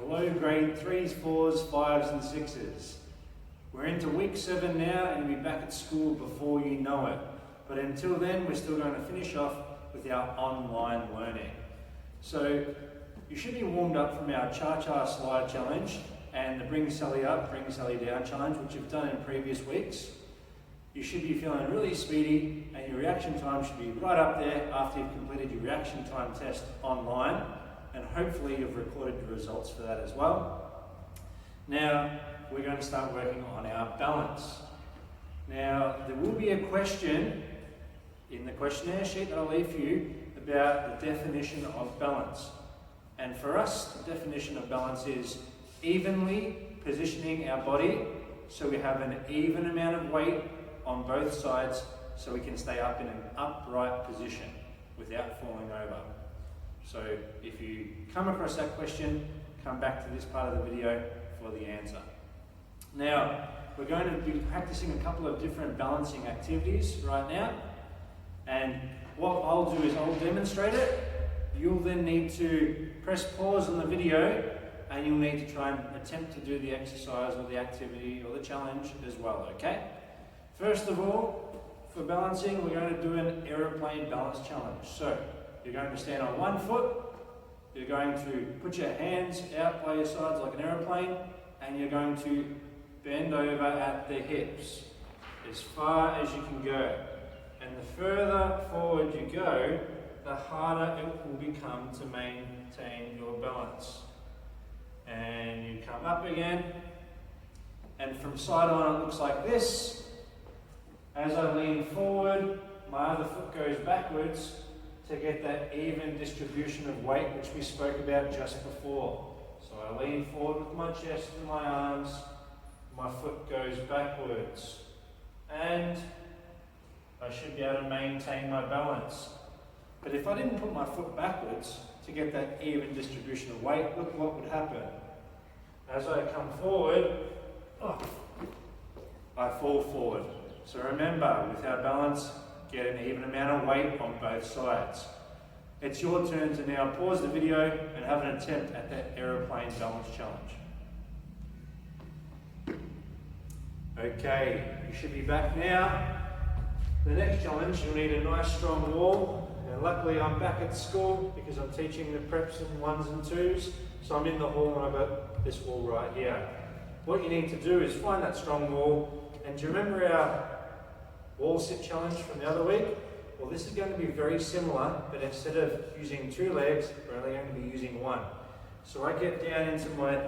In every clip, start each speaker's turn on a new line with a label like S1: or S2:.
S1: Hello grade 3s, 4s, 5s and 6s. We're into week 7 now and you'll be back at school before you know it. But until then, we're still going to finish off with our online learning. So you should be warmed up from our cha-cha slide challenge and the bring Sally up, bring Sally down challenge, which you've done in previous weeks. You should be feeling really speedy and your reaction time should be right up there after you've completed your reaction time test online, and hopefully you've recorded your results for that as well. Now we're going to start working on our balance. Now there will be a question in the questionnaire sheet that I'll leave for you about the definition of balance. And for us, the definition of balance is evenly positioning our body so we have an even amount of weight on both sides so we can stay up in an upright position without falling over. So if you come across that question, come back to this part of the video for the answer. Now, we're going to be practicing a couple of different balancing activities right now. And what I'll do is I'll demonstrate it. You'll then need to press pause on the video and you'll need to try and attempt to do the exercise or the activity or the challenge as well, okay? First of all, for balancing, we're going to do an aeroplane balance challenge. So, you're going to stand on one foot, you're going to put your hands out by your sides like an aeroplane, and you're going to bend over at the hips as far as you can go. And the further forward you go, the harder it will become to maintain your balance. And you come up again, and from side on it looks like this. As I lean forward, my other foot goes backwards to get that even distribution of weight which we spoke about just before. So I lean forward with my chest and my arms, my foot goes backwards, and I should be able to maintain my balance. But if I didn't put my foot backwards to get that even distribution of weight, look what would happen. As I come forward, I fall forward. So remember, with our balance, get an even amount of weight on both sides. It's your turn to now pause the video and have an attempt at that aeroplane balance challenge. Okay, you should be back now. The next challenge, you'll need a nice strong wall. And luckily I'm back at school because I'm teaching the preps in 1s and 2s. So I'm in the hall and I've got this wall right here. What you need to do is find that strong wall. And do you remember our wall sit challenge from the other week? Well, this is going to be very similar, but instead of using 2 legs, we're only going to be using 1. So I get down into my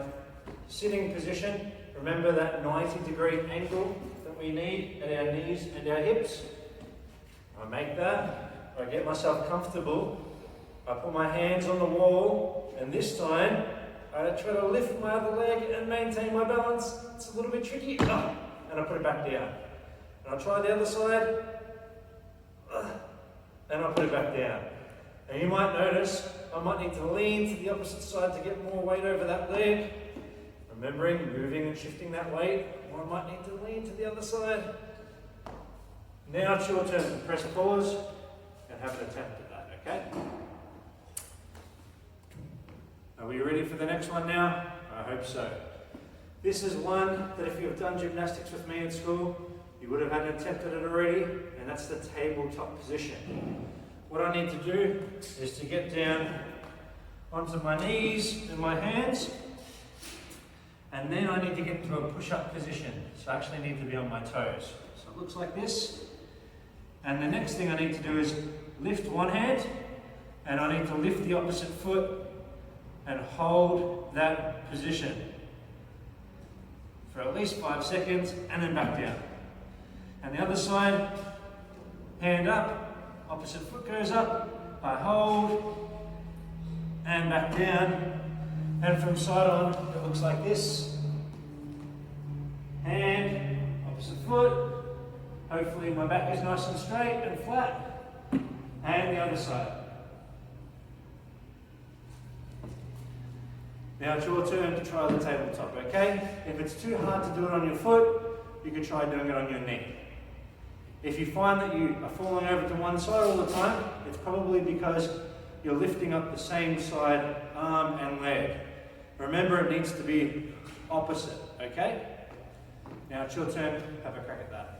S1: sitting position. Remember that 90-degree angle that we need at our knees and our hips? I make that, I get myself comfortable, I put my hands on the wall, and this time I try to lift my other leg and maintain my balance. It's a little bit tricky, and I put it back down. And I'll try the other side, and I'll put it back down. And you might notice I might need to lean to the opposite side to get more weight over that leg. Remembering, moving and shifting that weight, or I might need to lean to the other side. Now it's your turn to press pause and have an attempt at that, okay? Are we ready for the next one now? I hope so. This is one that if you've done gymnastics with me at school, you would have had an attempt at it already, and that's the tabletop position. What I need to do is to get down onto my knees and my hands, and then I need to get into a push-up position. So I actually need to be on my toes. So it looks like this. And the next thing I need to do is lift one hand, and I need to lift the opposite foot and hold that position for at least 5 seconds, and then back down. And the other side, hand up, opposite foot goes up, I hold, and back down. And from side on, it looks like this. Hand, opposite foot. Hopefully my back is nice and straight and flat. And the other side. Now it's your turn to try the tabletop, okay? If it's too hard to do it on your foot, you can try doing it on your knee. If you find that you are falling over to one side all the time, it's probably because you're lifting up the same side arm and leg. Remember, it needs to be opposite, okay? Now it's your turn, have a crack at that.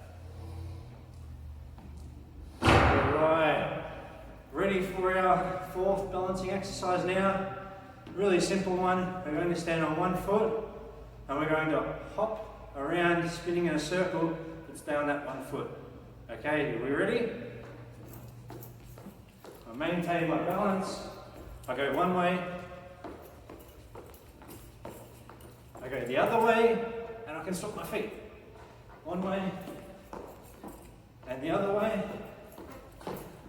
S1: Alright, ready for our fourth balancing exercise now. Really simple one. We're going to stand on one foot and we're going to hop around, spinning in a circle, but stay on that one foot. Okay, are we ready? I maintain my balance. I go one way, I go the other way, and I can stop my feet. One way, and the other way.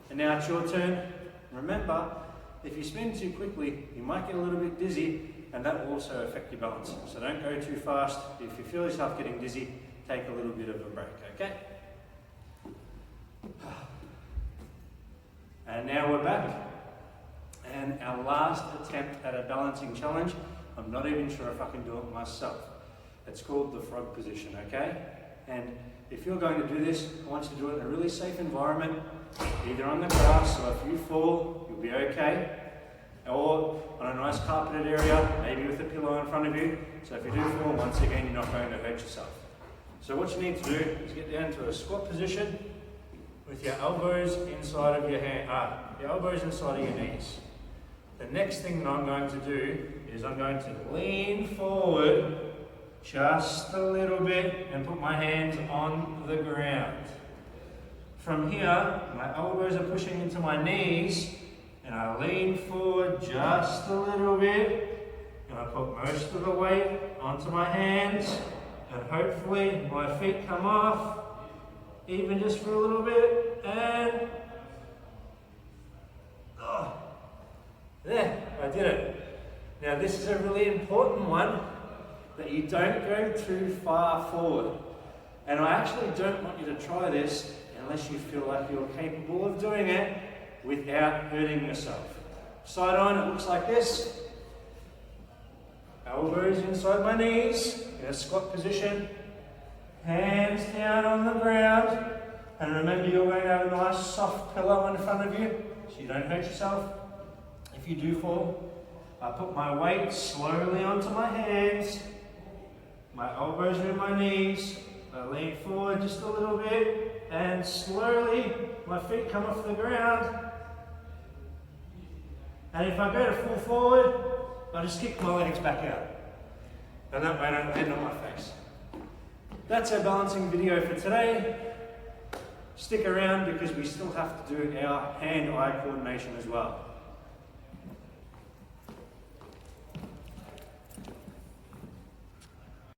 S1: And now it's your turn. Remember, if you spin too quickly, you might get a little bit dizzy, and that will also affect your balance. So don't go too fast. If you feel yourself getting dizzy, take a little bit of a break, okay? And now we're back. And our last attempt at a balancing challenge, I'm not even sure if I can do it myself. It's called the frog position, okay? And if you're going to do this, I want you to do it in a really safe environment, either on the grass, so if you fall, you'll be okay, or on a nice carpeted area, maybe with a pillow in front of you. So if you do fall, once again, you're not going to hurt yourself. So what you need to do is get down to a squat position with your elbows inside of your your elbows inside of your knees. The next thing that I'm going to do is I'm going to lean forward just a little bit and put my hands on the ground. From here, my elbows are pushing into my knees and I lean forward just a little bit and I put most of the weight onto my hands and hopefully my feet come off even just for a little bit and there, I did it. Now this is a really important one, that you don't go too far forward. And I actually don't want you to try this unless you feel like you're capable of doing it without hurting yourself. Side on, it looks like this. Elbows inside my knees, in a squat position. Hands down on the ground. And remember, you're going to have a nice soft pillow in front of you, so you don't hurt yourself. If you do fall, I put my weight slowly onto my hands. My elbows are in my knees. I lean forward just a little bit, and slowly my feet come off the ground. And if I go to fall forward, I just kick my legs back out. And that way I don't land on my face. That's our balancing video for today. Stick around because we still have to do our hand-eye coordination as well.